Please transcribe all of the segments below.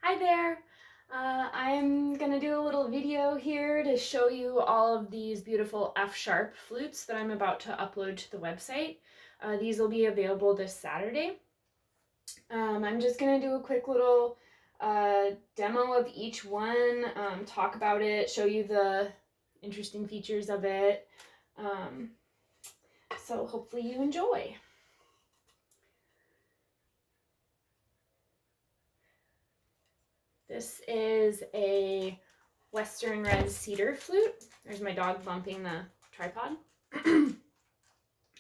Hi there! I'm gonna do a little video here to show you all of these beautiful F-sharp flutes that I'm about to upload to the website. These will be available this Saturday. I'm just gonna do a quick little demo of each one, talk about it, show you the interesting features of it. So hopefully you enjoy. This is a Western red cedar flute. There's my dog bumping the tripod.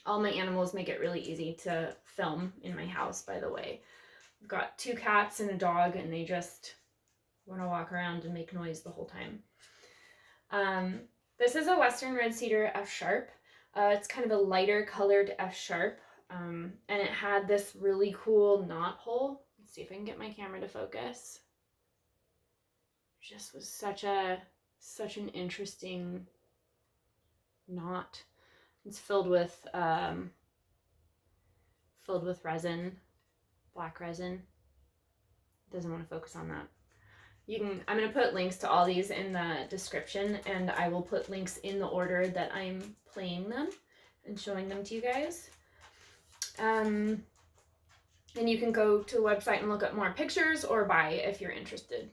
All my animals make it really easy to film in my house, by the way. I've got 2 cats and a dog, and they just want to walk around and make noise the whole time. This is a Western red cedar F sharp. It's kind of a lighter colored F sharp, and it had this really cool knot hole. Let's see if I can get my camera to focus. Just was such an interesting knot. It's filled with resin, black resin. It doesn't want to focus on that. I'm going to put links to all these in the description, and I will put links in the order that I'm playing them and showing them to you guys. And you can go to the website and look at more pictures or buy if you're interested.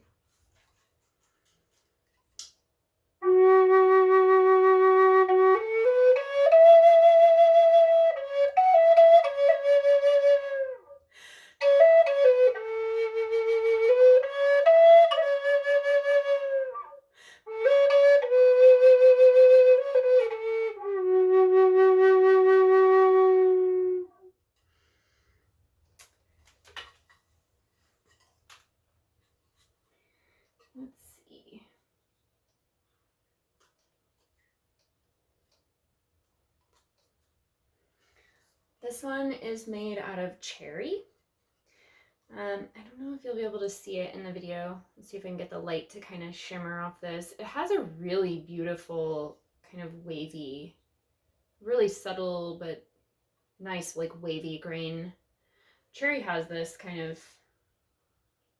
Let's see. This one is made out of cherry. I don't know if you'll be able to see it in the video. Let's see if I can get the light to kind of shimmer off this. It has a really beautiful kind of wavy, really subtle but nice like wavy grain. Cherry has this kind of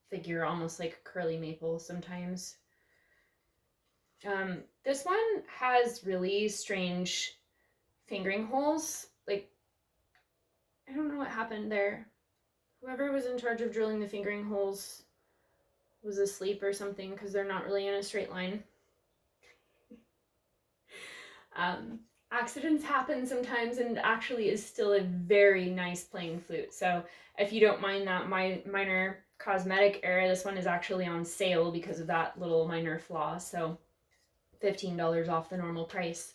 figure almost like curly maple sometimes. This one has really strange fingering holes. Like, I don't know what happened there. Whoever was in charge of drilling the fingering holes was asleep or something, because they're not really in a straight line. Accidents happen sometimes, and actually is still a very nice playing flute. So if you don't mind that minor cosmetic error, this one is actually on sale because of that little minor flaw. So $15 off the normal price.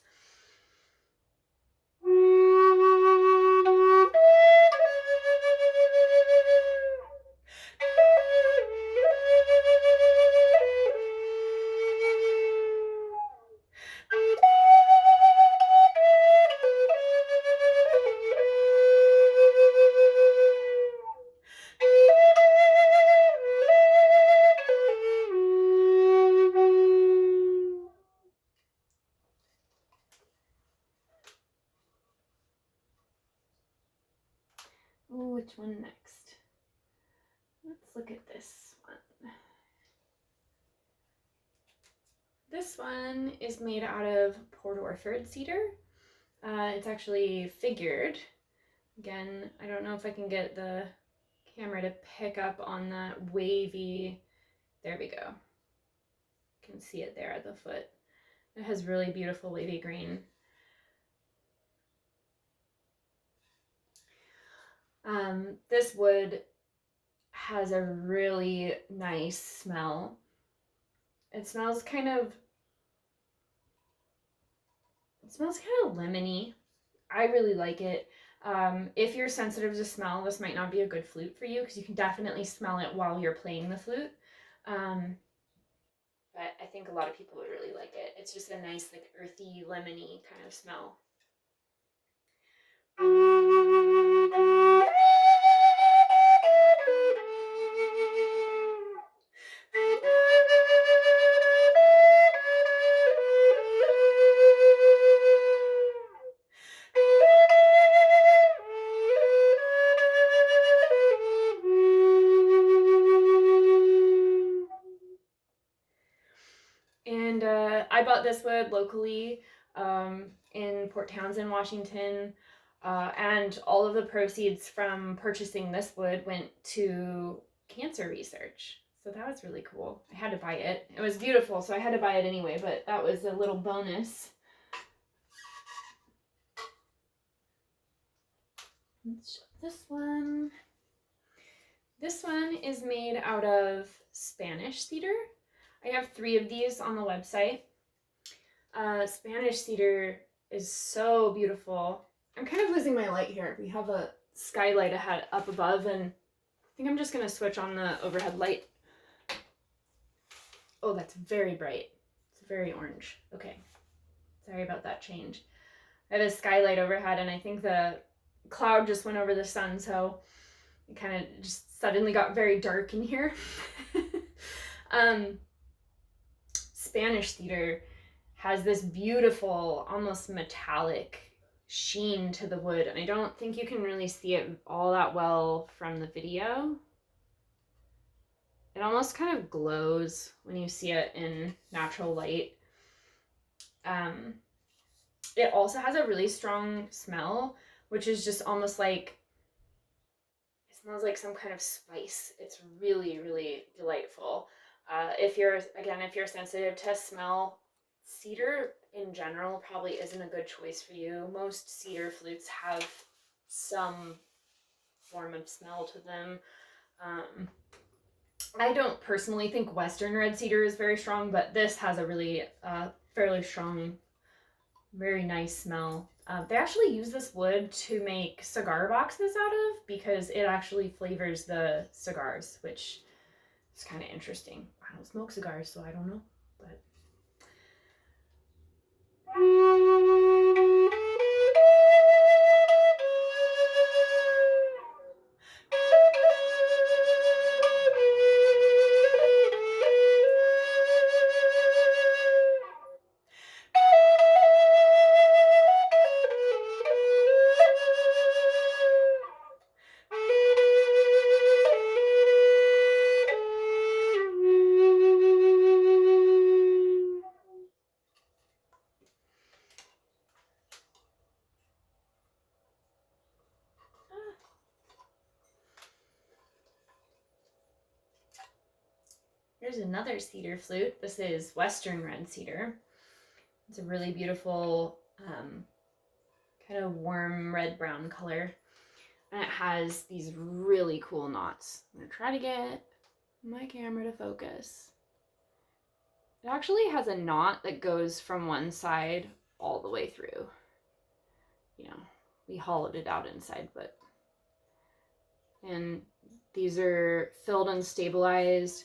Ooh, which one next? Let's look at this one. This one is made out of Port Orford cedar. It's actually figured. Again, I don't know if I can get the camera to pick up on that wavy. There we go. You can see it there at the foot. It has really beautiful wavy grain. This wood has a really nice smell. It smells kind of lemony. I really like it. If you're sensitive to smell, this might not be a good flute for you, because you can definitely smell it while you're playing the flute. But I think a lot of people would really like it. It's just a nice, like, earthy, lemony kind of smell. And I bought this wood locally in Port Townsend, Washington. And all of the proceeds from purchasing this wood went to cancer research. So that was really cool. I had to buy it. It was beautiful, so I had to buy it anyway, but that was a little bonus. Let's show this one. This one is made out of Spanish cedar. I have 3 of these on the website. Spanish cedar is so beautiful. I'm kind of losing my light here. We have a skylight ahead up above, and I think I'm just going to switch on the overhead light. Oh, that's very bright. It's very orange. Okay. Sorry about that change. I have a skylight overhead, and I think the cloud just went over the sun, so it kind of just suddenly got very dark in here. Spanish cedar has this beautiful, almost metallic sheen to the wood, and I don't think you can really see it all that well from the video. It almost kind of glows when you see it in natural light. It also has a really strong smell, which is just almost like, it smells like some kind of spice. It's really, really delightful. If you're sensitive to smell, cedar in general probably isn't a good choice for you. Most cedar flutes have some form of smell to them. I don't personally think Western red cedar is very strong, but this has a really fairly strong, very nice smell. They actually use this wood to make cigar boxes out of because it actually flavors the cigars, which is kind of interesting. I don't smoke cigars, so I don't know, but... Here's another cedar flute. This is Western red cedar. It's a really beautiful, kind of warm red-brown color. And it has these really cool knots. I'm going to try to get my camera to focus. It actually has a knot that goes from one side all the way through. You know, we hollowed it out inside, but... And these are filled and stabilized.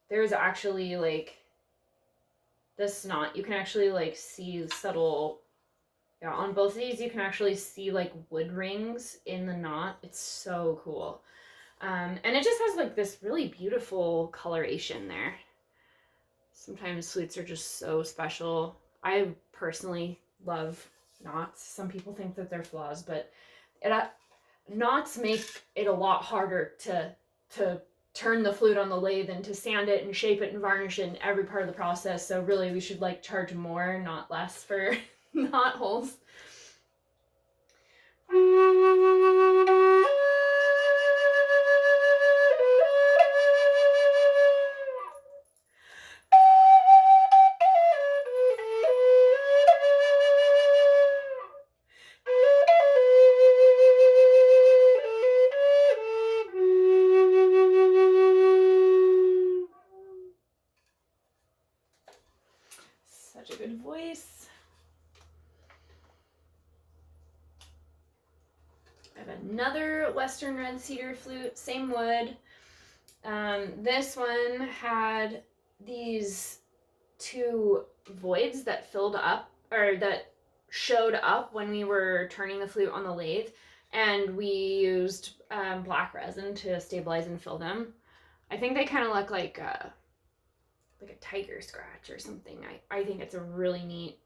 There's actually, like, this knot, you can actually, like, see subtle, yeah, on both of these, you can actually see, like, wood rings in the knot. It's so cool. And it just has, like, this really beautiful coloration there. Sometimes flutes are just so special. I personally love knots. Some people think that they're flaws, but knots make it a lot harder to turn the flute on the lathe and to sand it and shape it and varnish it in every part of the process. So really we should like charge more, not less, for knot holes. Such a good voice. I have another Western red cedar flute, same wood. This one had these 2 voids that filled up, or that showed up when we were turning the flute on the lathe, and we used black resin to stabilize and fill them. I think they kind of look like a tiger scratch or something. I think it's a really neat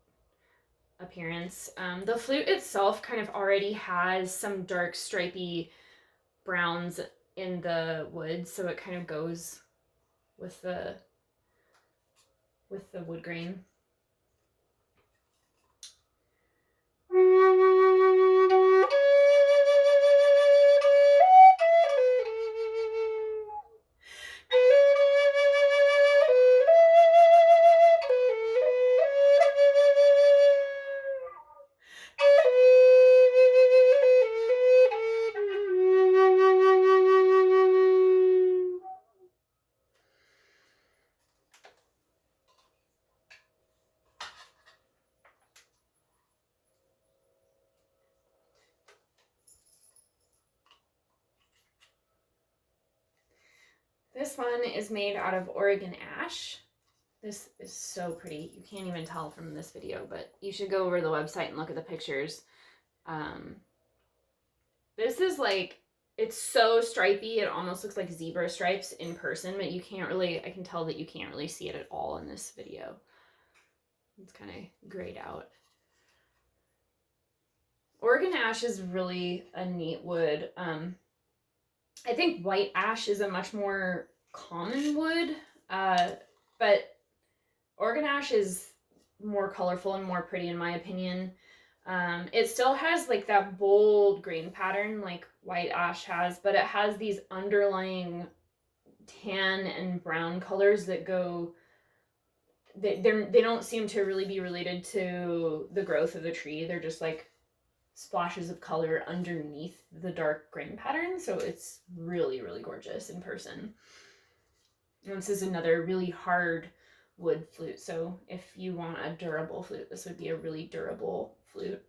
appearance. The flute itself kind of already has some dark stripy browns in the wood, so it kind of goes with the with the wood grain. This one is made out of Oregon ash. This is so pretty. You can't even tell from this video, but you should go over to the website and look at the pictures. This is like, it's so stripy, it almost looks like zebra stripes in person, but you can't really, I can tell that you can't really see it at all in this video. It's kind of grayed out. Oregon ash is really a neat wood. I think white ash is a much more common wood, but Oregon ash is more colorful and more pretty in my opinion. It still has like that bold grain pattern like white ash has, but it has these underlying tan and brown colors that go, they don't seem to really be related to the growth of the tree. They're just like splashes of color underneath the dark grain pattern. So it's really, really gorgeous in person. And this is another really hard wood flute. So if you want a durable flute, this would be a really durable flute.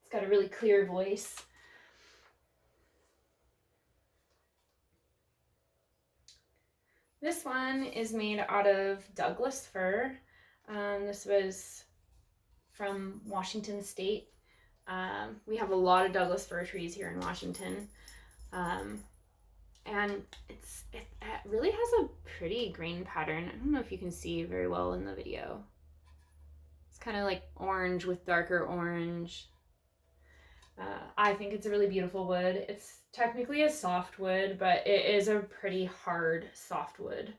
It's got a really clear voice. This one is made out of Douglas fir. This was from Washington State. We have a lot of Douglas fir trees here in Washington. And it really has a pretty grain pattern. I don't know if you can see very well in the video. It's kind of like orange with darker orange. I think it's a really beautiful wood. It's technically a softwood, but it is a pretty hard softwood.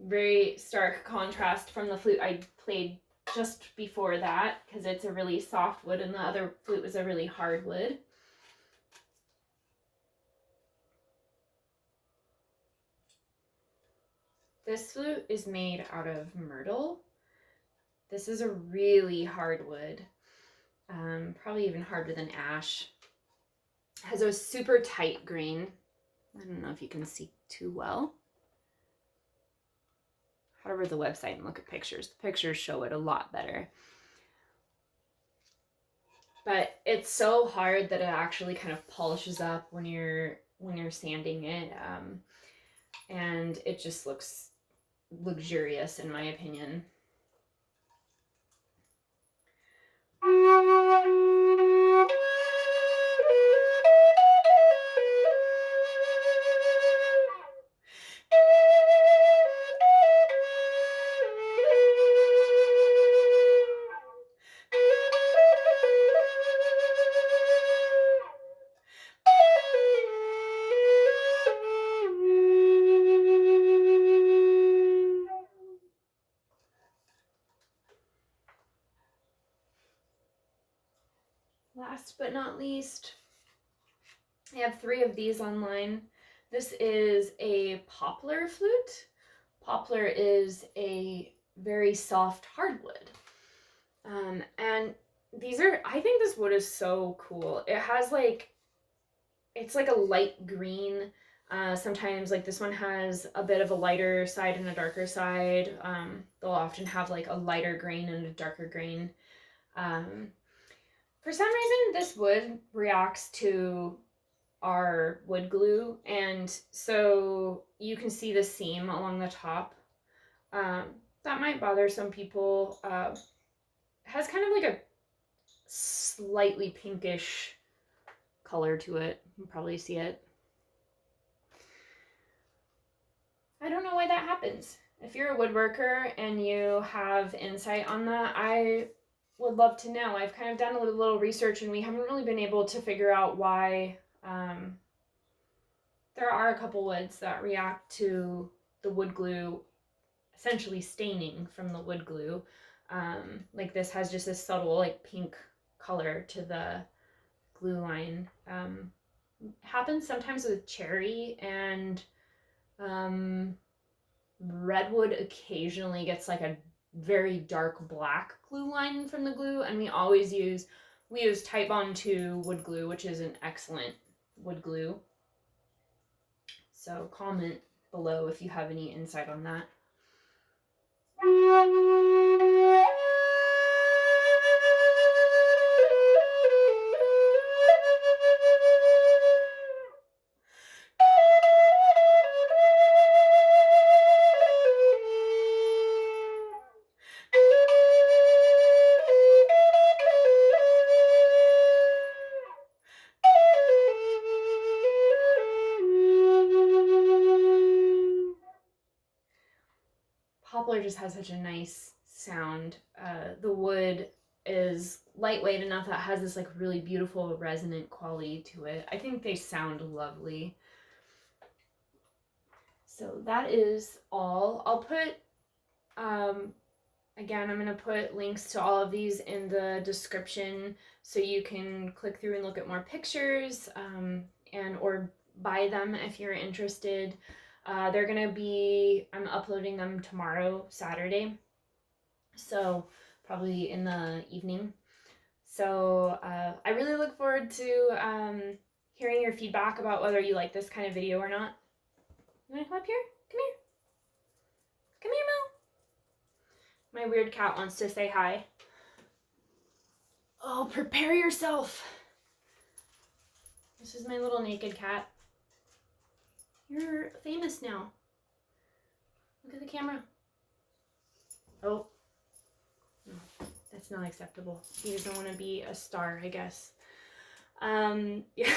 Very stark contrast from the flute I played just before that, because it's a really soft wood and the other flute was a really hard wood. This flute is made out of myrtle. This is a really hard wood, probably even harder than ash. It has a super tight grain. I don't know if you can see too well. Head over to the website and look at pictures. The pictures show it a lot better. But it's so hard that it actually kind of polishes up when you're sanding it, and it just looks luxurious in my opinion. Last but not least, I have 3 of these online. This is a poplar flute. Poplar is a very soft hardwood. And these are, I think this wood is so cool. It has like, it's like a light green. Sometimes like this one has a bit of a lighter side and a darker side. They'll often have like a lighter grain and a darker grain. For some reason, this wood reacts to our wood glue, and so you can see the seam along the top. That might bother some people. It has kind of like a slightly pinkish color to it. You can probably see it. I don't know why that happens. If you're a woodworker and you have insight on that, I would love to know. I've kind of done a little research and we haven't really been able to figure out why. There are a couple woods that react to the wood glue essentially staining from the wood glue. Like this has just a subtle like pink color to the glue line. Happens sometimes with cherry, and redwood occasionally gets like a very dark black glue line from the glue, and we use Titebond 2 wood glue, which is an excellent wood glue. So comment below if you have any insight on that. Poplar just has such a nice sound. The wood is lightweight enough that has this like really beautiful resonant quality to it. I think they sound lovely. So that is all. I'll put, again, I'm going to put links to all of these in the description so you can click through and look at more pictures, and or buy them if you're interested. They're going to be, I'm uploading them tomorrow, Saturday, so probably in the evening. So I really look forward to hearing your feedback about whether you like this kind of video or not. You want to come up here? Come here. Come here, Mo. My weird cat wants to say hi. Oh, prepare yourself. This is my little naked cat. You're famous now. Look at the camera. Oh. No, that's not acceptable. He doesn't want to be a star, I guess. Yeah.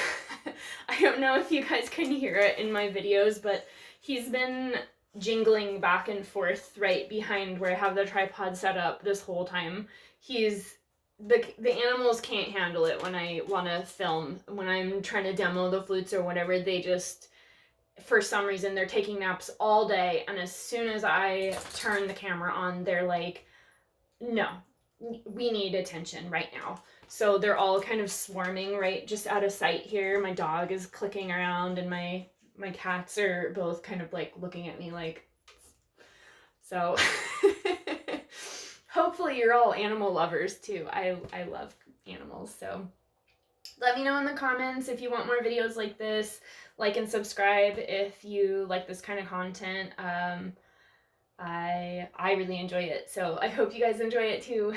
I don't know if you guys can hear it in my videos, but he's been jingling back and forth right behind where I have the tripod set up this whole time. The animals can't handle it when I want to film. When I'm trying to demo the flutes or whatever, they just, for some reason, they're taking naps all day, and as soon as I turn the camera on, they're like, no, we need attention right now. So they're all kind of swarming right just out of sight here. My dog is clicking around, and my cats are both kind of like looking at me like, so hopefully you're all animal lovers too. I love animals, so let me know in the comments if you want more videos like this. Like and subscribe if you like this kind of content. I really enjoy it, so I hope you guys enjoy it too.